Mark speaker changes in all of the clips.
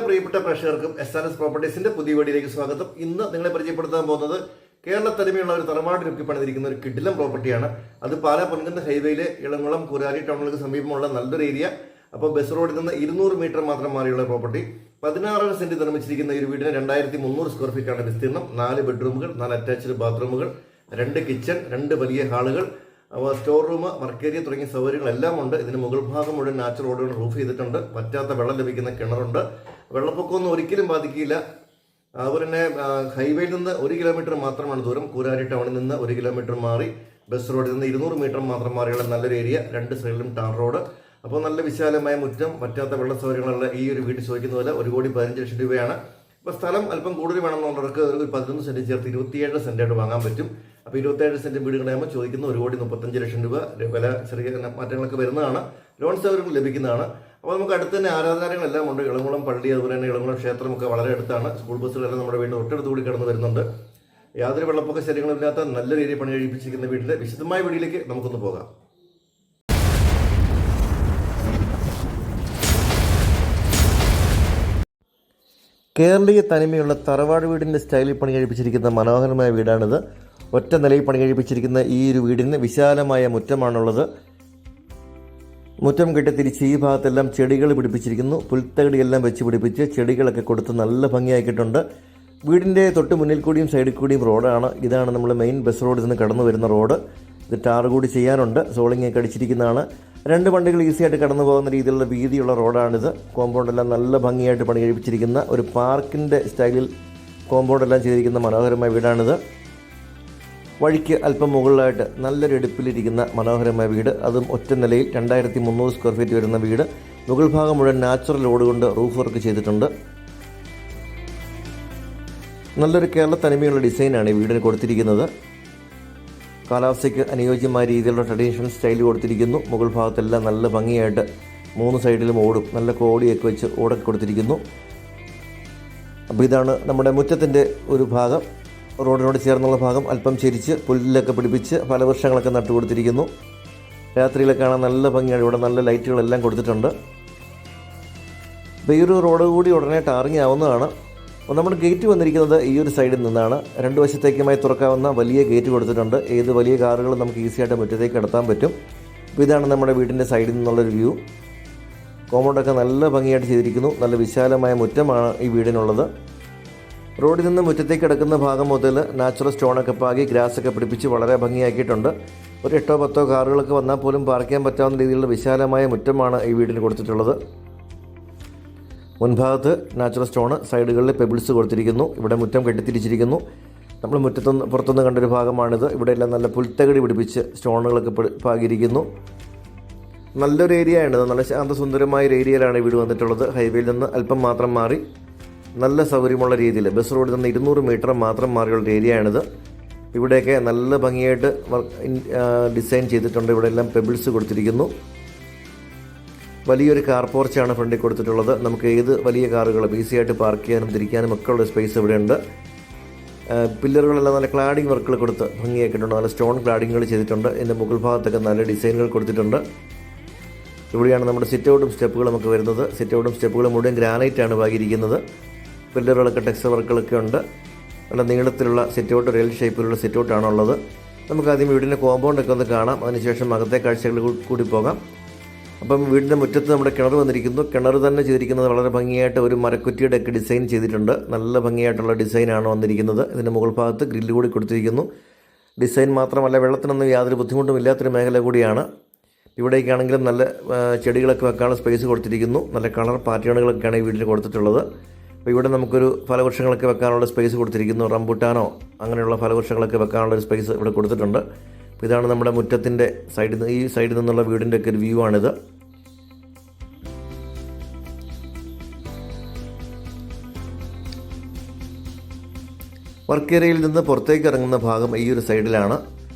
Speaker 1: പ്രിയപ്പെട്ട പ്രേക്ഷകർക്കും SRS പ്രോപ്പർട്ടീസിന്റെ പുതിയ വീഡിയോയിലേക്ക് സ്വാഗതം. ഇന്ന് നിങ്ങളെ പരിചയപ്പെടുത്താൻ പോകുന്നത് കേരളത്തനിമയുള്ള ഒരു തറവാട് ലുക്കി പണിതിരിക്കുന്ന ഒരു കിടിലം പ്രോപ്പർട്ടിയാണ്. അത് പാലാ പൊൻകുന്ന് ഹൈവേയിലെ ഇളംകുളം കുരാരി ടൗണുകൾക്ക് സമീപമുള്ള നല്ലൊരു ഏരിയ. അപ്പോൾ ബസ് റോഡിൽ നിന്ന് 200 മീറ്റർ മാത്രം മാറിയുള്ള പ്രോപ്പർട്ടി. 16 സെന്റ് നിർമ്മിച്ചിരിക്കുന്ന ഒരു വീടിന് 2300 സ്ക്വയർ ഫീറ്റ് ആണ് വിസ്തീർണം. 4 ബെഡ്റൂമുകൾ, 4 അറ്റാച്ച്ഡ് ബാത്റൂമുകൾ, 2 കിച്ചൺ, 2 വലിയ ഹാളുകൾ, സ്റ്റോർ റൂം, വർക്ക് ഏരിയ തുടങ്ങിയ സൗകര്യങ്ങളെല്ലാം ഉണ്ട്. ഇതിന് മുകൾ ഭാഗം മുഴുവൻ നാച്ചുറൽ റോഡുകൾ റൂഫ് ചെയ്തിട്ടുണ്ട്. വറ്റാത്ത വെള്ളം ലഭിക്കുന്ന കിണറുണ്ട്. വെള്ളപ്പൊക്കമൊന്നും ഒരിക്കലും ബാധിക്കില്ല. അതുപോലെ തന്നെ ഹൈവേയിൽ നിന്ന് 1 കിലോമീറ്റർ മാത്രമാണ് ദൂരം. കൂരാരി ടൗണിൽ നിന്ന് 1 കിലോമീറ്റർ മാറി ബസ് റോഡിൽ നിന്ന് 200 മീറ്റർ മാത്രം മാറിയുള്ള നല്ലൊരു ഏരിയ. 2 സൈഡിലും ടാർ റോഡ്. അപ്പോൾ നല്ല വിശാലമായ മുറ്റം, വറ്റാത്ത വെള്ള സൗകര്യങ്ങളുള്ള ഈ ഒരു വീട്ടിൽ ചോദിക്കുന്ന പോലെ 1,15 ലക്ഷം രൂപയാണ്. അപ്പോൾ സ്ഥലം അല്പം കൂടുതൽ വേണമെന്നുള്ളവർക്ക് ഒരു 11 സെന്റ് ചേർത്ത് 27 സെന്റായിട്ട് വാങ്ങാൻ പറ്റും. അപ്പോൾ 27 സെന്റ് വീടുകളാകുമ്പോൾ ചോദിക്കുന്ന 1,35 ലക്ഷം രൂപ. വില ചെറിയ മാറ്റങ്ങളൊക്കെ വരുന്നതാണ്. ലോൺ സൗകര്യങ്ങൾ ലഭിക്കുന്നതാണ്. അപ്പോൾ നമുക്ക് അടുത്ത് തന്നെ ആരാധനാലയങ്ങളെല്ലാം ഉണ്ട്. ഇളംകുളം പള്ളി, അതുപോലെ തന്നെ ഇളംകുളം ക്ഷേത്രമൊക്കെ വളരെ അടുത്താണ്. സ്കൂൾ ബസ്സുകളെല്ലാം നമ്മുടെ വീടിന് തൊട്ടടുത്ത് കൂടി കടന്നു വരുന്നുണ്ട്. യാതൊരു വെള്ളപ്പൊക്ക ശല്യങ്ങളും ഇല്ലാത്ത നല്ലൊരു ഏരിയ പണി കഴിപ്പിച്ചിരിക്കുന്ന വീട്ടിലെ വിശദമായ വീട്ടിലേക്ക് നമുക്കൊന്ന് പോകാം. കേരളീയ തനിമയുള്ള തറവാട് വീടിൻ്റെ സ്റ്റൈലിൽ പണി കഴിപ്പിച്ചിരിക്കുന്ന മനോഹരമായ വീടാണിത്. ഒറ്റ നിലയിൽ പണി കഴിപ്പിച്ചിരിക്കുന്ന ഈ ഒരു വീടിന് വിശാലമായ മുറ്റമാണുള്ളത്. മുറ്റം കെട്ടി തിരിച്ച് ഈ ഭാഗത്തെല്ലാം ചെടികൾ പിടിപ്പിച്ചിരിക്കുന്നു. പുൽത്തകടിയെല്ലാം വെച്ച് പിടിപ്പിച്ച് ചെടികളൊക്കെ കൊടുത്ത് നല്ല ഭംഗിയാക്കിയിട്ടുണ്ട്. വീടിൻ്റെ തൊട്ട് മുന്നിൽ കൂടിയും സൈഡിൽ കൂടിയും റോഡാണ്. ഇതാണ് നമ്മൾ മെയിൻ ബസ് റോഡിൽ നിന്ന് കടന്നു വരുന്ന റോഡ്. ഇത് ടാർ കൂടി ചെയ്യാനുണ്ട്. സോളിംഗ് ഒക്കെ അടിച്ചിരിക്കുന്നതാണ്. 2 വണ്ടികൾ ഈസിയായിട്ട് കടന്നു പോകുന്ന രീതിയിലുള്ള വീതിയുള്ള റോഡാണിത്. കോമ്പൗണ്ടെല്ലാം നല്ല ഭംഗിയായിട്ട് പണി കഴിപ്പിച്ചിരിക്കുന്ന ഒരു പാർക്കിൻ്റെ സ്റ്റൈലിൽ കോമ്പൗണ്ടെല്ലാം ചെയ്തിരിക്കുന്ന മനോഹരമായ വീടാണിത്. വഴിക്ക് അല്പം മുകളിലായിട്ട് നല്ലൊരു എടുപ്പിലിരിക്കുന്ന മനോഹരമായ വീട്. അതും ഒറ്റ നിലയിൽ 2300 സ്ക്വയർ ഫീറ്റ് വരുന്ന വീട്. മുകൾ ഭാഗം മുഴുവൻ നാച്ചുറൽ ലോഡ് കൊണ്ട് റൂഫ് വർക്ക് ചെയ്തിട്ടുണ്ട്. നല്ലൊരു കേരള തനിമയുള്ള ഡിസൈനാണ് ഈ വീടിന് കൊടുത്തിരിക്കുന്നത്. കാലാവസ്ഥയ്ക്ക് അനുയോജ്യമായ രീതിയിലുള്ള ട്രഡീഷണൽ സ്റ്റൈൽ കൊടുത്തിരിക്കുന്നു. മുകൾ ഭാഗത്തെല്ലാം നല്ല ഭംഗിയായിട്ട് 3 സൈഡിലും ഓടും നല്ല കോടിയൊക്കെ വെച്ച് ഓടൊക്കെ കൊടുത്തിരിക്കുന്നു. അപ്പോൾ ഇതാണ് നമ്മുടെ മുറ്റത്തിൻ്റെ ഒരു ഭാഗം. റോഡിനോട് ചേർന്നുള്ള ഭാഗം അല്പം ചെരിച്ച് പുല്ലൊക്കെ പിടിപ്പിച്ച് ഫലവൃക്ഷങ്ങളൊക്കെ നട്ടുകൊടുത്തിരിക്കുന്നു. രാത്രിയിലൊക്കെ കാണാൻ നല്ല ഭംഗിയാണ്. ഇവിടെ നല്ല ലൈറ്റുകളെല്ലാം കൊടുത്തിട്ടുണ്ട്. അപ്പോൾ ഈ ഒരു റോഡ് കൂടി ഉടനെ ടാറിങ് ആവുന്നതാണ്. അപ്പോൾ നമ്മുടെ ഗേറ്റ് വന്നിരിക്കുന്നത് ഈ ഒരു സൈഡിൽ നിന്നാണ്. 2 വശത്തേക്കുമായി തുറക്കാവുന്ന വലിയ ഗേറ്റ് കൊടുത്തിട്ടുണ്ട്. ഏത് വലിയ കാറുകളും നമുക്ക് ഈസിയായിട്ട് മുറ്റത്തേക്ക് കടത്താൻ പറ്റും. അപ്പോൾ ഇതാണ് നമ്മുടെ വീടിൻ്റെ സൈഡിൽ നിന്നുള്ളൊരു വ്യൂ. കോമ്പൗണ്ടൊക്കെ നല്ല ഭംഗിയായിട്ട് ചെയ്തിരിക്കുന്നു. നല്ല വിശാലമായ മുറ്റമാണ് ഈ വീടിനുള്ളത്. റോഡിൽ നിന്ന് മുറ്റത്തേക്ക് കിടക്കുന്ന ഭാഗം മുതൽ നാച്ചുറൽ സ്റ്റോണൊക്കെ പാകി ഗ്രാസൊക്കെ പിടിപ്പിച്ച് വളരെ ഭംഗിയാക്കിയിട്ടുണ്ട്. ഒരു 8-10 കാറുകളൊക്കെ വന്നാൽ പോലും പാർക്ക് ചെയ്യാൻ പറ്റാവുന്ന രീതിയിലുള്ള വിശാലമായ മുറ്റമാണ് ഈ വീടിന് കൊടുത്തിട്ടുള്ളത്. മുൻഭാഗത്ത് നാച്ചുറൽ സ്റ്റോണ്, സൈഡുകളിൽ പെബിൾസ് കൊടുത്തിരിക്കുന്നു. ഇവിടെ മുറ്റം കെട്ടിത്തിരിച്ചിരിക്കുന്നു. നമ്മൾ മുറ്റത്തുനിന്ന് പുറത്തുനിന്ന് കണ്ടൊരു ഭാഗമാണിത്. ഇവിടെ എല്ലാം നല്ല പുൽത്തകടി പിടിപ്പിച്ച് സ്റ്റോണുകളൊക്കെ പാകിയിരിക്കുന്നു. നല്ലൊരു ഏരിയയാണിത്. നല്ല ശാന്തസുന്ദരമായ ഒരു ഏരിയയിലാണ് വീട് വന്നിട്ടുള്ളത്. ഹൈവേയിൽ നിന്ന് അല്പം മാത്രം മാറി നല്ല സൗകര്യമുള്ള രീതിയിൽ ബസ് റോഡിൽ നിന്ന് 200 മീറ്റർ മാത്രം മാറിയുള്ള ഏരിയയാണിത്. ഇവിടെയൊക്കെ നല്ല ഭംഗിയായിട്ട് ഡിസൈൻ ചെയ്തിട്ടുണ്ട്. ഇവിടെ എല്ലാം പെബിൾസ് കൊടുത്തിരിക്കുന്നു. വലിയൊരു കാർ പോർച്ചാണ് ഫ്രണ്ടിൽ കൊടുത്തിട്ടുള്ളത്. നമുക്ക് ഏത് വലിയ കാറുകളും ഈസിയായിട്ട് പാർക്ക് ചെയ്യാനും തിരിക്കാനും ഒക്കെ ഉള്ള സ്പേസ് ഇവിടെയുണ്ട്. പില്ലറുകളെല്ലാം നല്ല ക്ലാഡിങ് വർക്കുകൾ കൊടുത്ത് ഭംഗിയാക്കിയിട്ടുണ്ട്. നല്ല സ്റ്റോൺ ക്ലാഡിങ്ങുകൾ ചെയ്തിട്ടുണ്ട്. ഇതിൻ്റെ മുകൾ ഭാഗത്തൊക്കെ നല്ല ഡിസൈനുകൾ കൊടുത്തിട്ടുണ്ട്. ഇവിടെയാണ് നമ്മുടെ സിറ്റ് ഔട്ടും സ്റ്റെപ്പുകളും ഒക്കെ വരുന്നത്. സിറ്റ് ഔട്ടും സ്റ്റെപ്പുകളും മുഴുവൻ ഗ്രാനൈറ്റാണ് പാകിയിരിക്കുന്നത്. പില്ലറുകളൊക്കെ ടെക്സ്ചർ വർക്കുകളൊക്കെ ഉണ്ട്. നല്ല നീളത്തിലുള്ള സിറ്റ് ഔട്ട്, റെയിൽ ഷേപ്പിലുള്ള സിറ്റ് ഔട്ടാണുള്ളത്. നമുക്ക് ആദ്യം വീടിൻ്റെ കോമ്പൗണ്ടൊക്കെ ഒന്ന് കാണാം. അതിനുശേഷം അകത്തെ കാഴ്ചകൾ കൂടി പോകാം. അപ്പം വീടിൻ്റെ മുറ്റത്ത് നമ്മുടെ കിണർ വന്നിരിക്കുന്നു. കിണർ തന്നെ ചെയ്തിരിക്കുന്നത് വളരെ ഭംഗിയായിട്ട് ഒരു മരക്കുറ്റിയുടെ ഒക്കെ ഡിസൈൻ ചെയ്തിട്ടുണ്ട്. നല്ല ഭംഗിയായിട്ടുള്ള ഡിസൈനാണ് വന്നിരിക്കുന്നത്. ഇതിൻ്റെ മുകൾ ഭാഗത്ത് ഗ്രില്ല് കൂടി കൊടുത്തിരിക്കുന്നു. ഡിസൈൻ മാത്രമല്ല, വെള്ളത്തിനൊന്നും യാതൊരു ബുദ്ധിമുട്ടും ഇല്ലാത്തൊരു മേഖല കൂടിയാണ്. ഇവിടേക്കാണെങ്കിലും നല്ല ചെടികളൊക്കെ വെക്കാനുള്ള സ്പേസ് കൊടുത്തിരിക്കുന്നു. നല്ല കളർ പാറ്റേണുകളൊക്കെയാണ് ഈ വീട്ടിൽ കൊടുത്തിട്ടുള്ളത്. അപ്പോൾ ഇവിടെ നമുക്കൊരു ഫലവൃക്ഷങ്ങളൊക്കെ വെക്കാനുള്ള സ്പേസ് കൊടുത്തിരിക്കുന്നു. റംബുട്ടാനോ അങ്ങനെയുള്ള ഫലവൃക്ഷങ്ങളൊക്കെ വെക്കാനുള്ള ഒരു സ്പേസ് ഇവിടെ കൊടുത്തിട്ടുണ്ട്. അപ്പോൾ ഇതാണ് നമ്മുടെ മുറ്റത്തിൻ്റെ ഈ സൈഡിൽ നിന്നുള്ള വീടിൻ്റെ ഒക്കെ ഒരു വ്യൂ ആണിത്. വർക്ക് ഏരിയയിൽ നിന്ന് പുറത്തേക്ക് ഇറങ്ങുന്ന ഭാഗം ഈ ഒരു സൈഡിലാണ്.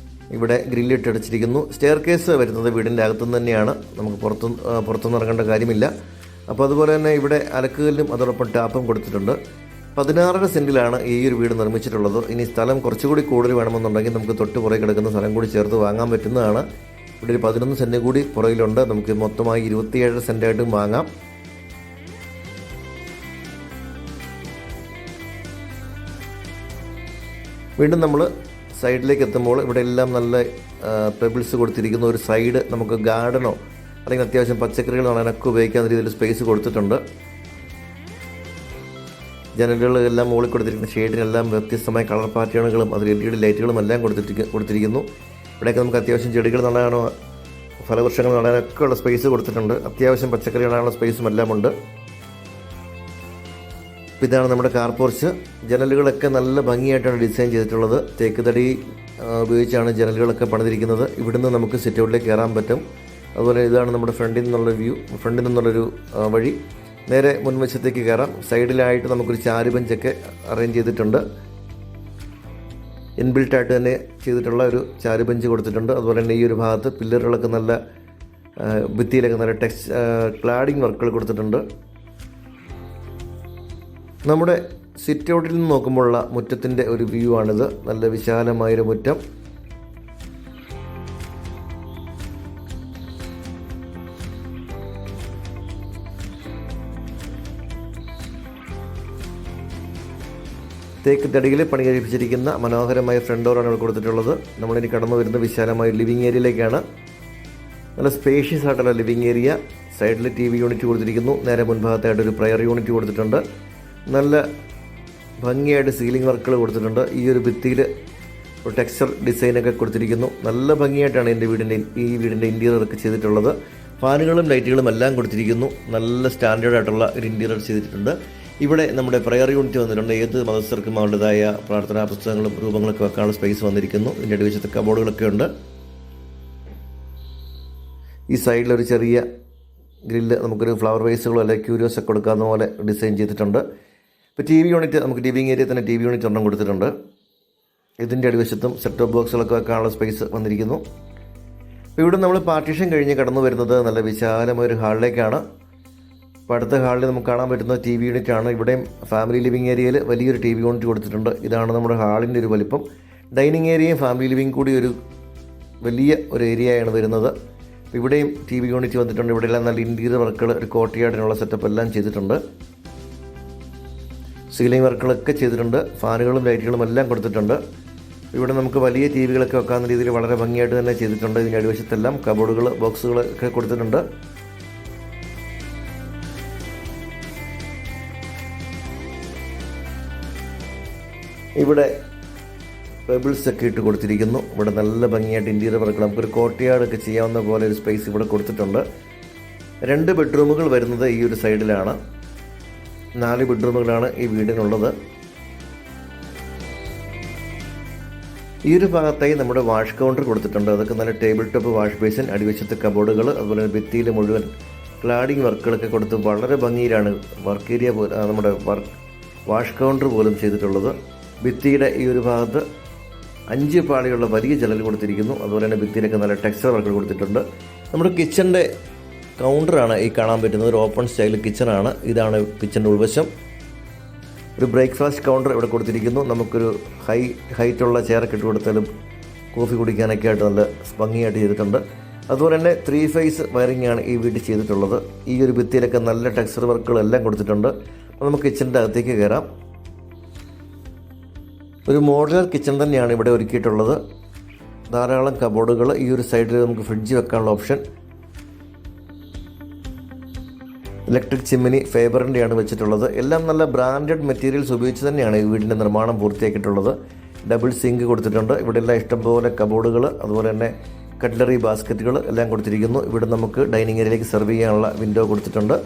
Speaker 1: ഇവിടെ ഗ്രില്ലിട്ടടച്ചിരിക്കുന്നു. സ്റ്റെയർ കേസ് വരുന്നത് വീടിൻ്റെ അകത്തുനിന്ന് തന്നെയാണ്. നമുക്ക് പുറത്തുനിന്ന് ഇറങ്ങേണ്ട കാര്യമില്ല. അപ്പോൾ അതുപോലെ തന്നെ ഇവിടെ അലക്കുകല്ലും അതോടൊപ്പം ടാപ്പും കൊടുത്തിട്ടുണ്ട്. 16 സെൻറ്റിലാണ് ഈ ഒരു വീട് നിർമ്മിച്ചിട്ടുള്ളത്. ഇനി സ്ഥലം കുറച്ചുകൂടി കൂടുതൽ വേണമെന്നുണ്ടെങ്കിൽ നമുക്ക് തൊട്ട് പുറകെ കിടക്കുന്ന സ്ഥലം കൂടി ചേർത്ത് വാങ്ങാൻ പറ്റുന്നതാണ്. ഇവിടെ ഒരു 11 സെൻറ്റ് കൂടി പുറകിലുണ്ട്. നമുക്ക് മൊത്തമായി 27 സെൻറ്റായിട്ടും വാങ്ങാം. വീണ്ടും നമ്മൾ സൈഡിലേക്ക് എത്തുമ്പോൾ ഇവിടെ എല്ലാം നല്ല പെബിൾസ് കൊടുത്തിരിക്കുന്ന ഒരു സൈഡ് നമുക്ക് ഗാർഡനോ അല്ലെങ്കിൽ അത്യാവശ്യം പച്ചക്കറികൾ നടാനൊക്കെ ഉപയോഗിക്കാവുന്ന രീതിയിൽ സ്പേസ് കൊടുത്തിട്ടുണ്ട്. ജനലുകളെല്ലാം മുകളിൽ കൊടുത്തിരിക്കുന്ന ഷെയ്ഡിനെല്ലാം വ്യത്യസ്തമായ കളർ പാറ്റേണുകളും അതിൽ LED ലൈറ്റുകളും എല്ലാം കൊടുത്തിരിക്കുന്നു. ഇവിടെയൊക്കെ നമുക്ക് അത്യാവശ്യം ചെടികൾ നടാനോ ഫലവൃക്ഷങ്ങൾ നടാനൊക്കെ ഉള്ള സ്പേസ് കൊടുത്തിട്ടുണ്ട്. അത്യാവശ്യം പച്ചക്കറി നടാനുള്ള സ്പേസും എല്ലാം ഉണ്ട്. ഇതാണ് നമ്മുടെ കാർ പോർച്ച്. ജനലുകളൊക്കെ നല്ല ഭംഗിയായിട്ടാണ് ഡിസൈൻ ചെയ്തിട്ടുള്ളത്. തേക്ക് തടി ഉപയോഗിച്ചാണ് ജനലുകളൊക്കെ പണിതിരിക്കുന്നത്. ഇവിടുന്ന് നമുക്ക് സിറ്റ് ഔട്ടിലേക്ക് കയറാൻ പറ്റും. അതുപോലെ ഇതാണ് നമ്മുടെ ഫ്രണ്ടിൽ നിന്നുള്ളൊരു വഴി. നേരെ മുൻവശത്തേക്ക് കയറാം. സൈഡിലായിട്ട് നമുക്കൊരു ചാരു ബെഞ്ചൊക്കെ അറേഞ്ച് ചെയ്തിട്ടുണ്ട്. ഇൻബിൽട്ടായിട്ട് തന്നെ ചെയ്തിട്ടുള്ള ഒരു ചാരു ബെഞ്ച് കൊടുത്തിട്ടുണ്ട്. അതുപോലെ തന്നെ ഈ ഒരു ഭാഗത്ത് പില്ലറുകളൊക്കെ നല്ല ഭിത്തിയിലൊക്കെ നല്ല ക്ലാഡിങ് വർക്കുകൾ കൊടുത്തിട്ടുണ്ട്. നമ്മുടെ സിറ്റ് ഔട്ടിൽ നിന്ന് നോക്കുമ്പോഴുള്ള മുറ്റത്തിൻ്റെ ഒരു വ്യൂ ആണിത്. നല്ല വിശാലമായൊരു മുറ്റം. തേക്ക് തടിയിൽ പണി കഴിപ്പിച്ചിരിക്കുന്ന മനോഹരമായ ഫ്രണ്ട് ഡോറാണ് ഇവിടെ കൊടുത്തിട്ടുള്ളത്. നമ്മളിനി കടന്നു വരുന്ന വിശാലമായ ലിവിങ് ഏരിയയിലേക്കാണ്. നല്ല സ്പേഷ്യസ് ആയിട്ടുള്ള ലിവിങ് ഏരിയ. സൈഡിൽ TV യൂണിറ്റ് കൊടുത്തിരിക്കുന്നു. നേരെ മുൻഭാഗത്തായിട്ടൊരു പ്രയർ യൂണിറ്റ് കൊടുത്തിട്ടുണ്ട്. നല്ല ഭംഗിയായിട്ട് സീലിംഗ് വർക്കുകൾ കൊടുത്തിട്ടുണ്ട്. ഈ ഒരു ഭിത്തിയിൽ ഒരു ടെക്സ്ചർ ഡിസൈനൊക്കെ കൊടുത്തിരിക്കുന്നു. നല്ല ഭംഗിയായിട്ടാണ് ഈ വീടിൻ്റെ ഇൻറ്റീരിയറൊക്കെ ചെയ്തിട്ടുള്ളത്. ഫാനുകളും ലൈറ്റുകളും എല്ലാം കൊടുത്തിരിക്കുന്നു. നല്ല സ്റ്റാൻഡേർഡ് ആയിട്ടുള്ള ഒരു ഇൻറ്റീരിയർ ചെയ്തിട്ടുണ്ട്. ഇവിടെ നമ്മുടെ പ്രയർ യൂണിറ്റ് വന്നിട്ടുണ്ട്. ഏത് മതസ്ഥർക്കും അവരുടേതായ പ്രാർത്ഥനാ പുസ്തകങ്ങളും രൂപങ്ങളൊക്കെ വെക്കാനുള്ള സ്പേസ് വന്നിരിക്കുന്നു. ഇതിൻ്റെ അടിവശത്ത് കബോർഡുകളൊക്കെ ഉണ്ട്. ഈ സൈഡിലൊരു ചെറിയ ഗ്രില്ല്, നമുക്കൊരു ഫ്ലവർ വേസുകളോ അല്ലെങ്കിൽ ക്യൂരിയോസ് ഒക്കെ കൊടുക്കാവുന്ന പോലെ ഡിസൈൻ ചെയ്തിട്ടുണ്ട്. ഇപ്പോൾ TV യൂണിറ്റ്, നമുക്ക് ലിവിങ് ഏരിയയിൽ തന്നെ TV യൂണിറ്റ് ഒരെണ്ണം കൊടുത്തിട്ടുണ്ട്. ഇതിൻ്റെ അടിവശത്തും സെറ്റ് ടോപ്പ് ബോക്സുകളൊക്കെ വെക്കാനുള്ള സ്പേസ് വന്നിരിക്കുന്നു. അപ്പോൾ ഇവിടെ നമ്മൾ പാർട്ടീഷൻ കഴിഞ്ഞ് കടന്നു വരുന്നത് നല്ല വിശാലമായൊരു ഹാളിലേക്കാണ്. അപ്പോൾ അടുത്ത ഹാളിൽ നമുക്ക് കാണാൻ പറ്റുന്ന TV യൂണിറ്റ് ആണ്. ഇവിടെയും ഫാമിലി ലിവിങ് ഏരിയയിൽ വലിയൊരു TV യൂണിറ്റ് കൊടുത്തിട്ടുണ്ട്. ഇതാണ് നമ്മുടെ ഹാളിൻ്റെ ഒരു വലിപ്പം. ഡൈനിങ് ഏരിയയും ഫാമിലി ലിവിങ് കൂടി ഒരു വലിയ ഒരു ഏരിയയാണ് വരുന്നത്. ഇവിടെയും TV യൂണിറ്റ് വന്നിട്ടുണ്ട്. ഇവിടെയെല്ലാം നല്ല ഇൻറ്റീരിയർ വർക്കുകൾ, ഒരു കോർട്ട്യാർഡിനുള്ള സെറ്റപ്പ് എല്ലാം ചെയ്തിട്ടുണ്ട്. സീലിംഗ് വർക്കുകളൊക്കെ ചെയ്തിട്ടുണ്ട്. ഫാനുകളും ലൈറ്റുകളും എല്ലാം കൊടുത്തിട്ടുണ്ട്. ഇവിടെ നമുക്ക് വലിയ TVകളൊക്കെ വെക്കാവുന്ന രീതിയിൽ വളരെ ഭംഗിയായിട്ട് തന്നെ ചെയ്തിട്ടുണ്ട്. ഇതിൻ്റെ അടിവശത്തെല്ലാം കബോർഡുകൾ, ബോക്സുകളൊക്കെ കൊടുത്തിട്ടുണ്ട്. ഇവിടെ പെബിൾസ് ഒക്കെ ഇട്ട് കൊടുത്തിരിക്കുന്നു. ഇവിടെ നല്ല ഭംഗിയായിട്ട് ഇൻറ്റീരിയർ വർക്ക്, നമുക്കൊരു കോർട്ട്യാർഡൊക്കെ ചെയ്യാവുന്ന പോലെ ഒരു സ്പേസ് ഇവിടെ കൊടുത്തിട്ടുണ്ട്. 2 ബെഡ്റൂമുകൾ വരുന്നത് ഈ ഒരു സൈഡിലാണ്. 4 ബെഡ്റൂമുകളാണ് ഈ വീടിനുള്ളത്. ഈ ഒരു ഭാഗത്തായി നമ്മുടെ വാഷ് കൗണ്ടർ കൊടുത്തിട്ടുണ്ട്. അതൊക്കെ നല്ല ടേബിൾ ടോപ്പ് വാഷ് ബേസിൻ, അടിവശത്ത് കബോർഡുകൾ, അതുപോലെ ഭിത്തിയിൽ മുഴുവൻ ക്ലാഡിങ് വർക്കുകളൊക്കെ കൊടുത്ത് വളരെ ഭംഗിയിലാണ് വർക്ക് ഏരിയ നമ്മുടെ വാഷ് കൗണ്ടർ പോലും ചെയ്തിട്ടുള്ളത്. ഭിത്തിയുടെ ഈ ഒരു ഭാഗത്ത് 5 പാളിയുള്ള വലിയ ജനൽ കൊടുത്തിരിക്കുന്നു. അതുപോലെ തന്നെ ഭിത്തിയിലൊക്കെ നല്ല ടെക്സ്ചർ വർക്കുകൾ കൊടുത്തിട്ടുണ്ട്. നമ്മുടെ കിച്ചൻ്റെ കൗണ്ടറാണ് ഈ കാണാൻ പറ്റുന്നത്. ഒരു ഓപ്പൺ സ്റ്റൈൽ കിച്ചണാണ്. ഇതാണ് കിച്ചൻ്റെ ഉൾവശം. ഒരു ബ്രേക്ക്ഫാസ്റ്റ് കൗണ്ടർ ഇവിടെ കൊടുത്തിരിക്കുന്നു. നമുക്കൊരു ഹൈറ്റുള്ള ചെയറൊക്കെ ഇട്ട് കൊടുത്താലും കോഫി കുടിക്കാനൊക്കെ ആയിട്ട് നല്ല ഭംഗിയായിട്ട് ചെയ്തിട്ടുണ്ട്. അതുപോലെ തന്നെ 3 ഫേസ് വയറിംഗ് ആണ് ഈ വീട്ടിൽ ചെയ്തിട്ടുള്ളത്. ഈ ഒരു ഭിത്തിയിലൊക്കെ നല്ല ടെക്സ്ചർ വർക്കുകളെല്ലാം കൊടുത്തിട്ടുണ്ട്. അപ്പോൾ നമുക്ക് കിച്ചൻ്റെ അകത്തേക്ക് കയറാം. ഒരു മോഡുലർ കിച്ചൺ തന്നെയാണ് ഇവിടെ ഒരുക്കിയിട്ടുള്ളത്. ധാരാളം കബോർഡുകൾ. ഈ ഒരു സൈഡിൽ നമുക്ക് ഫ്രിഡ്ജ് വെക്കാനുള്ള ഓപ്ഷൻ. ഇലക്ട്രിക് ചിമ്മിനി ഫൈബറിൻ്റെയാണ് വെച്ചിട്ടുള്ളത്. എല്ലാം നല്ല ബ്രാൻഡഡ് മെറ്റീരിയൽസ് ഉപയോഗിച്ച് തന്നെയാണ് ഈ വീടിൻ്റെ നിർമ്മാണം പൂർത്തിയാക്കിയിട്ടുള്ളത്. ഡബിൾ സിങ്ക് കൊടുത്തിട്ടുണ്ട്. ഇവിടെ എല്ലാം ഇഷ്ടംപോലെ കബോർഡുകൾ, അതുപോലെ തന്നെ കട്ട്ലറി ബാസ്ക്കറ്റുകൾ എല്ലാം കൊടുത്തിരിക്കുന്നു. ഇവിടെ നമുക്ക് ഡൈനിങ് ഏരിയയിലേക്ക് സെർവ് ചെയ്യാനുള്ള വിൻഡോ കൊടുത്തിട്ടുണ്ട്.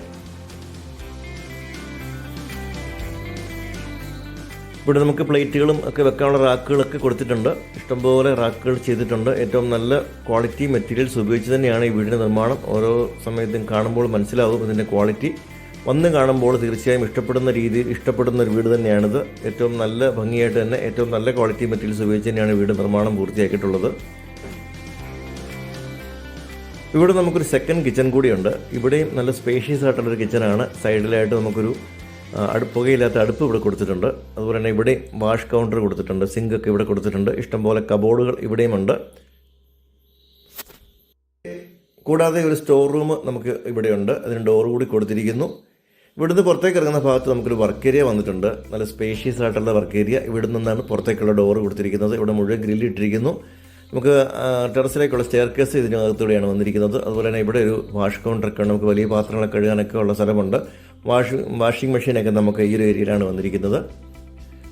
Speaker 1: ഇവിടെ നമുക്ക് പ്ലേറ്റുകളും ഒക്കെ വെക്കാനുള്ള റാക്കുകളൊക്കെ കൊടുത്തിട്ടുണ്ട്. ഇഷ്ടംപോലെ റാക്കുകൾ ചെയ്തിട്ടുണ്ട്. ഏറ്റവും നല്ല ക്വാളിറ്റി മെറ്റീരിയൽസ് ഉപയോഗിച്ച് തന്നെയാണ് ഈ വീടിൻ്റെ നിർമ്മാണം. ഓരോ സമയത്തും കാണുമ്പോൾ മനസ്സിലാവും ഇതിൻ്റെ ക്വാളിറ്റി. വന്ന് കാണുമ്പോൾ തീർച്ചയായും ഇഷ്ടപ്പെടുന്ന ഒരു വീട് തന്നെയാണിത്. ഏറ്റവും നല്ല ഭംഗിയായിട്ട് തന്നെ ഏറ്റവും നല്ല ക്വാളിറ്റി മെറ്റീരിയൽസ് ഉപയോഗിച്ച് തന്നെയാണ് വീട് നിർമ്മാണം പൂർത്തിയാക്കിയിട്ടുള്ളത്. ഇവിടെ നമുക്കൊരു സെക്കൻഡ് കിച്ചൺ കൂടിയുണ്ട്. ഇവിടെയും നല്ല സ്പേഷ്യസ് ആയിട്ടുള്ളൊരു കിച്ചണാണ്. സൈഡിലായിട്ട് നമുക്കൊരു പുകയില്ലാത്ത അടുപ്പ് ഇവിടെ കൊടുത്തിട്ടുണ്ട്. അതുപോലെ തന്നെ ഇവിടെ വാഷ് കൗണ്ടർ കൊടുത്തിട്ടുണ്ട്. സിങ്കൊക്കെ ഇവിടെ കൊടുത്തിട്ടുണ്ട്. ഇഷ്ടംപോലെ കബോർഡുകൾ ഇവിടെയുമുണ്ട്. കൂടാതെ ഒരു സ്റ്റോർ റൂം നമുക്ക് ഇവിടെയുണ്ട്. അതിന് ഡോർ കൂടി കൊടുത്തിരിക്കുന്നു. ഇവിടുന്ന് പുറത്തേക്ക് ഇറങ്ങുന്ന ഭാഗത്ത് നമുക്കൊരു വർക്ക് ഏരിയ വന്നിട്ടുണ്ട്. നല്ല സ്പേഷ്യസ് ആയിട്ടുള്ള വർക്ക് ഏരിയ. ഇവിടെ നിന്നാണ് പുറത്തേക്കുള്ള ഡോറ് കൊടുത്തിരിക്കുന്നത്. ഇവിടെ മുഴുവൻ ഗ്രില്ല് ഇട്ടിരിക്കുന്നു. നമുക്ക് ടെറസിലേക്കുള്ള സ്റ്റെയർ കേസ് ഇതിനകത്തൂടെയാണ് വന്നിരിക്കുന്നത്. അതുപോലെ തന്നെ ഇവിടെ ഒരു വാഷ് കൗണ്ടറൊക്കെ, നമുക്ക് വലിയ പാത്രങ്ങളൊക്കെ കഴുകാനൊക്കെ ഉള്ള സ്ഥലമുണ്ട്. വാഷിംഗ് മെഷീനൊക്കെ നമുക്ക് ഈ ഒരു ഏരിയയിലാണ് വന്നിരിക്കുന്നത്.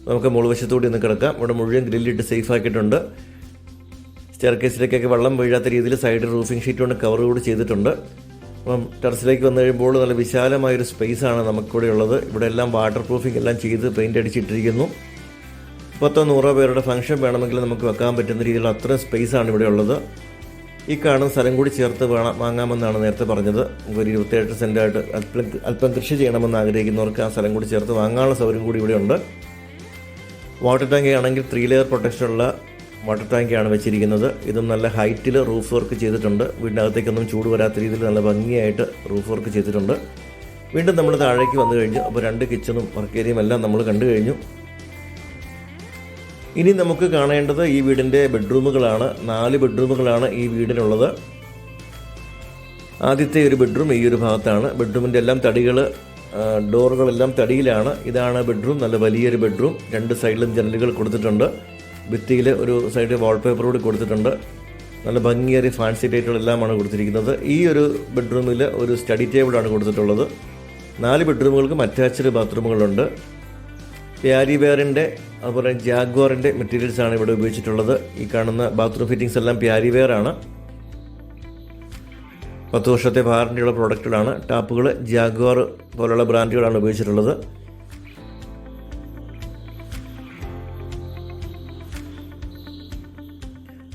Speaker 1: നമുക്ക് മുൾവശത്തുകൂടി ഒന്ന് കിടക്കാം. ഇവിടെ മുഴുവൻ ഗ്രില്ലിട്ട് സേഫ് ആക്കിയിട്ടുണ്ട്. സ്റ്റെയർ കേസിലേക്കൊക്കെ വെള്ളം വീഴാത്ത രീതിയിൽ സൈഡ് റൂഫിംഗ് ഷീറ്റ് കൊണ്ട് കവർ കൂടി ചെയ്തിട്ടുണ്ട്. അപ്പം ടെറസിലേക്ക് വന്നു കഴിയുമ്പോൾ നല്ല വിശാലമായൊരു സ്പേസാണ് നമുക്കിവിടെ ഉള്ളത്. ഇവിടെ എല്ലാം വാട്ടർ പ്രൂഫിംഗ് എല്ലാം ചെയ്ത് പെയിൻ്റ് അടിച്ചിട്ടിരിക്കുന്നു. 10-100 പേരുടെ ഫംഗ്ഷൻ വേണമെങ്കിൽ നമുക്ക് വെക്കാൻ പറ്റുന്ന രീതിയിലുള്ള അത്രയും സ്പേസാണ് ഇവിടെ ഉള്ളത്. ഈ കാണുന്ന സ്ഥലം കൂടി ചേർത്ത് വാങ്ങാമെന്നാണ് നേരത്തെ പറഞ്ഞത്. നമുക്കൊരു 27 സെൻറ്റായിട്ട് അല്പം കൃഷി ചെയ്യണമെന്ന് ആഗ്രഹിക്കുന്നവർക്ക് ആ സ്ഥലം കൂടി ചേർത്ത് വാങ്ങാനുള്ള സൗകര്യം കൂടി ഇവിടെ ഉണ്ട്. വാട്ടർ ടാങ്ക് ആണെങ്കിൽ 3 ലെയർ പ്രൊട്ടക്ഷനുള്ള വാട്ടർ ടാങ്കാണ് വെച്ചിരിക്കുന്നത്. ഇതും നല്ല ഹൈറ്റിൽ റൂഫ് വർക്ക് ചെയ്തിട്ടുണ്ട്. വീടിനകത്തേക്കൊന്നും ചൂട് വരാത്ത രീതിയിൽ നല്ല ഭംഗിയായിട്ട് റൂഫ് വർക്ക് ചെയ്തിട്ടുണ്ട്. വീണ്ടും നമ്മൾ താഴേക്ക് വന്നു കഴിഞ്ഞു. അപ്പോൾ 2 കിച്ചണും വർക്ക് ഏരിയയും എല്ലാം നമ്മൾ കണ്ടു കഴിഞ്ഞു. ഇനി നമുക്ക് കാണേണ്ടത് ഈ വീടിൻ്റെ ബെഡ്റൂമുകളാണ്. 4 ബെഡ്റൂമുകളാണ് ഈ വീടിനുള്ളത്. ആദ്യത്തെ ഒരു ബെഡ്റൂം ഈ ഒരു ഭാഗത്താണ്. ബെഡ്റൂമിൻ്റെ എല്ലാം തടികൾ, ഡോറുകളെല്ലാം തടിയിലാണ്. ഇതാണ് ബെഡ്റൂം. നല്ല വലിയൊരു ബെഡ്റൂം. 2 സൈഡിലും ജനലുകൾ കൊടുത്തിട്ടുണ്ട്. ഭിത്തിയിൽ ഒരു സൈഡ് വാൾപേപ്പർ കൂടി കൊടുത്തിട്ടുണ്ട്. നല്ല ഭംഗിയേറിയ ഫാൻസി ലൈറ്റുകളെല്ലാമാണ് കൊടുത്തിരിക്കുന്നത്. ഈ ഒരു ബെഡ്റൂമിൽ ഒരു സ്റ്റഡി ടേബിളാണ് കൊടുത്തിട്ടുള്ളത്. 4 ബെഡ്റൂമുകൾക്കും അറ്റാച്ച്ഡ് ബാത്റൂമുകളുണ്ട്. പ്യാരി വെയറിൻ്റെ അതുപോലെ ജാഗ്വാറിൻ്റെ മെറ്റീരിയൽസാണ് ഇവിടെ ഉപയോഗിച്ചിട്ടുള്ളത്. ഈ കാണുന്ന ബാത്റൂം ഫിറ്റിങ്സ് എല്ലാം പ്യാരി വെയറാണ്. 10 വർഷത്തെ വാറണ്ടിയുള്ള പ്രോഡക്റ്റുകളാണ്. ടാപ്പുകൾ ജാഗ്വാർ പോലുള്ള ബ്രാൻഡുകളാണ് ഉപയോഗിച്ചിട്ടുള്ളത്.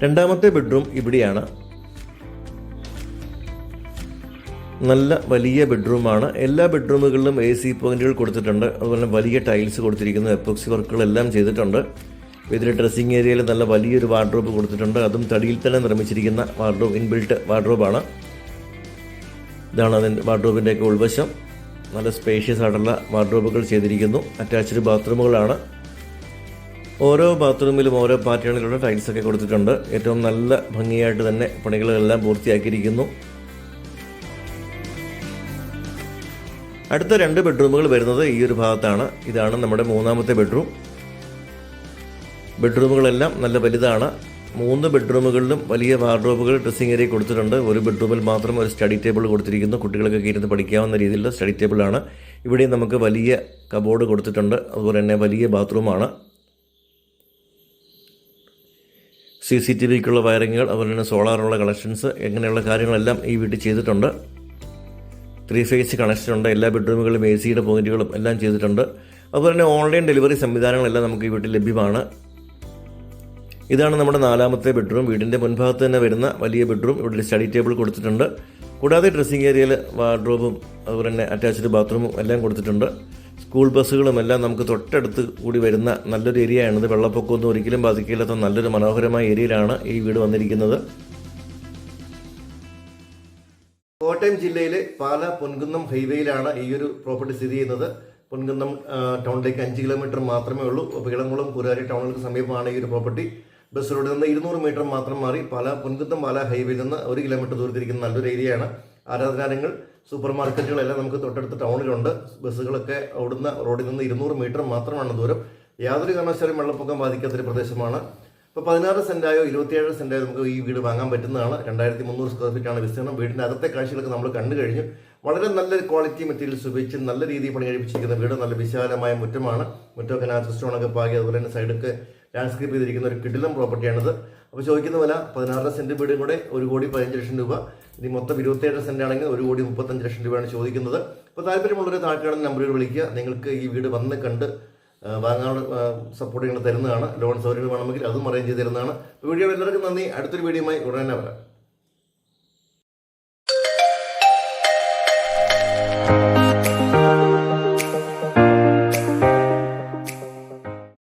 Speaker 1: രണ്ടാമത്തെ ബെഡ്റൂം ഇവിടെയാണ്. നല്ല വലിയ ബെഡ്റൂമാണ്. എല്ലാ ബെഡ്റൂമുകളിലും AC പോയിന്റുകൾ കൊടുത്തിട്ടുണ്ട്. അതുപോലെ വലിയ ടൈൽസ് കൊടുത്തിരിക്കുന്നു. എപ്പോക്സി വർക്കുകളെല്ലാം ചെയ്തിട്ടുണ്ട്. ഇതിൽ ഡ്രസ്സിംഗ് ഏരിയയിൽ നല്ല വലിയൊരു വാർഡ്രോബ് കൊടുത്തിട്ടുണ്ട്. അതും തടിയിൽ തന്നെ നിർമ്മിച്ചിരിക്കുന്ന വാർഡ്രോബ്, ഇൻബിൽട്ട് വാർഡ്രോബാണ്. ഇതാണ് അതിൻ്റെ വാർഡ്രോബിൻ്റെയൊക്കെ ഉൾവശം. നല്ല സ്പേഷ്യസ് ആയിട്ടുള്ള വാർഡ്രോബുകൾ ചെയ്തിരിക്കുന്നു. അറ്റാച്ച്ഡ് ബാത്റൂമുകളാണ്. ഓരോ ബാത്റൂമിലും ഓരോ പാറ്റേണിലുള്ള ടൈൽസൊക്കെ കൊടുത്തിട്ടുണ്ട്. ഏറ്റവും നല്ല ഭംഗിയായിട്ട് തന്നെ പണികളെല്ലാം പൂർത്തിയാക്കിയിരിക്കുന്നു. അടുത്ത 2 ബെഡ്റൂമുകൾ വരുന്നത് ഈ ഒരു ഭാഗത്താണ്. ഇതാണ് നമ്മുടെ 3ാമത്തെ ബെഡ്റൂം. ബെഡ്റൂമുകളെല്ലാം നല്ല വലുതാണ്. 3 ബെഡ്റൂമുകളിലും വലിയ വാർഡ്രോബുകൾ, ഡ്രസ്സിംഗ് ഏരിയ കൊടുത്തിട്ടുണ്ട്. ഒരു ബെഡ്റൂമിൽ മാത്രം ഒരു സ്റ്റഡി ടേബിൾ കൊടുത്തിരിക്കുന്നു. കുട്ടികൾക്കൊക്കെ ഇരുന്ന് പഠിക്കാവുന്ന രീതിയിലുള്ള സ്റ്റഡി ടേബിളാണ്. ഇവിടെയും നമുക്ക് വലിയ കബോർഡ് കൊടുത്തിട്ടുണ്ട്. അതുപോലെ തന്നെ വലിയ ബാത്റൂമാണ്. CCTVക്കുള്ള വയറിങ്ങുകൾ, അതുപോലെ തന്നെ സോളാറുള്ള കണക്ഷൻസ്, എങ്ങനെയുള്ള കാര്യങ്ങളെല്ലാം ഈ വീട്ടിൽ ചെയ്തിട്ടുണ്ട്. 3 ഫേസ് കണക്ഷൻ ഉണ്ട്. എല്ലാ ബെഡ്റൂമുകളിലും AC പോയിന്റുകളും എല്ലാം ചെയ്തിട്ടുണ്ട്. അതുപോലെ തന്നെ ഓൺലൈൻ ഡെലിവറി സംവിധാനങ്ങളെല്ലാം നമുക്ക് ഈ വീട്ടിൽ ലഭ്യമാണ്. ഇതാണ് നമ്മുടെ 4ാമത്തെ ബെഡ്റൂം. വീടിൻ്റെ മുൻഭാഗത്ത് തന്നെ വരുന്ന വലിയ ബെഡ്റൂം. ഇവിടെ സ്റ്റഡി ടേബിൾ കൊടുത്തിട്ടുണ്ട്. കൂടാതെ ഡ്രസ്സിംഗ് ഏരിയയിൽ വാർഡ്രോബും അതുപോലെ തന്നെ അറ്റാച്ച്ഡ് ബാത്റൂമും എല്ലാം കൊടുത്തിട്ടുണ്ട്. സ്കൂൾ ബസ്സുകളും എല്ലാം നമുക്ക് തൊട്ടടുത്ത് കൂടി വരുന്ന നല്ലൊരു ഏരിയയാണിത്. വെള്ളപ്പൊക്കമൊന്നും ഒരിക്കലും ബാധിക്കില്ലാത്ത നല്ലൊരു മനോഹരമായ ഏരിയയിലാണ് ഈ വീട് വന്നിരിക്കുന്നത്. കോട്ടയം ജില്ലയിലെ പാല പൊൻകുന്നം ഹൈവേയിലാണ് ഈ ഒരു പ്രോപ്പർട്ടി സ്ഥിതി ചെയ്യുന്നത്. പൊൻകുന്നം ടൗണിലേക്ക് 5 കിലോമീറ്റർ മാത്രമേ ഉള്ളൂ. ഇളംകുളം കുരാരി ടൗണുകൾക്ക് സമീപമാണ് ഈ ഒരു പ്രോപ്പർട്ടി. ബസ് റോഡിൽ നിന്ന് 200 മീറ്റർ മാത്രം മാറി പൊൻകുന്നം പാല ഹൈവേയിൽ നിന്ന് 1 കിലോമീറ്റർ ദൂരത്തിരിക്കുന്ന നല്ലൊരു ഏരിയയാണ്. ആരാധനാലയങ്ങൾ, സൂപ്പർ മാർക്കറ്റുകളെല്ലാം നമുക്ക് തൊട്ടടുത്ത ടൗണിലുണ്ട്. ബസ്സുകളൊക്കെ ഓടുന്ന റോഡിൽ നിന്ന് 200 മീറ്റർ മാത്രമാണ് ദൂരം. യാതൊരു കാരണവശാലും വെള്ളപ്പൊക്കം ബാധിക്കാത്തൊരു പ്രദേശമാണ്. ഇപ്പോൾ 16 സെൻറ്റായോ 27 സെൻറ്റായോ നമുക്ക് ഈ വീട് വാങ്ങാൻ പറ്റുന്നതാണ്. 2300 സ്ക്വയർ ഫീറ്റാണ് വിസ്തീർണം. വീടിൻ്റെ അകത്തെ കാഴ്ചകളൊക്കെ നമ്മൾ കണ്ടു കഴിഞ്ഞു. വളരെ നല്ലൊരു ക്വാളിറ്റി മെറ്റീരിയൽസ് ഉപയോഗിച്ച് നല്ല രീതിയിൽ പണി കഴിപ്പിച്ചിരിക്കുന്ന വീട്. നല്ല വിശാലമായ മുറ്റമാണ്. മുറ്റമൊക്കെ നാച്ചുറൽ സ്റ്റോണൊക്കെ പാകി, അതുപോലെ തന്നെ സൈഡൊക്കെ ലാൻഡ്സ്കേപ്പ് ചെയ്തിരിക്കുന്ന ഒരു കിടിലം പ്രോപ്പർട്ടിയാണിത്. അപ്പോൾ ചോദിക്കുന്ന വില 16 സെൻറ്റ് വീടും കൂടെ 1,15,00,000 രൂപ. ഇനി മൊത്തം 27 സെൻറ്റ് ആണെങ്കിൽ 1,35,00,000 രൂപയാണ് ചോദിക്കുന്നത്. അപ്പോൾ താല്പര്യമുള്ളൊരു താഴ്ക്കാടുന്ന നമ്പറുകൾ വിളിക്കുക. നിങ്ങൾക്ക് ഈ വീട് വന്ന് കണ്ട് വാങ്ങാനുള്ള സപ്പോർട്ട് നിങ്ങൾ തരുന്നതാണ്. ലോൺ സൗകര്യം വേണമെങ്കിൽ അതും അറേഞ്ച് ചെയ്ത് തരുന്നതാണ്. വീഡിയോ എല്ലാവർക്കും നന്ദി. അടുത്തൊരു വീഡിയോയുമായി ഉടനെ വരാം.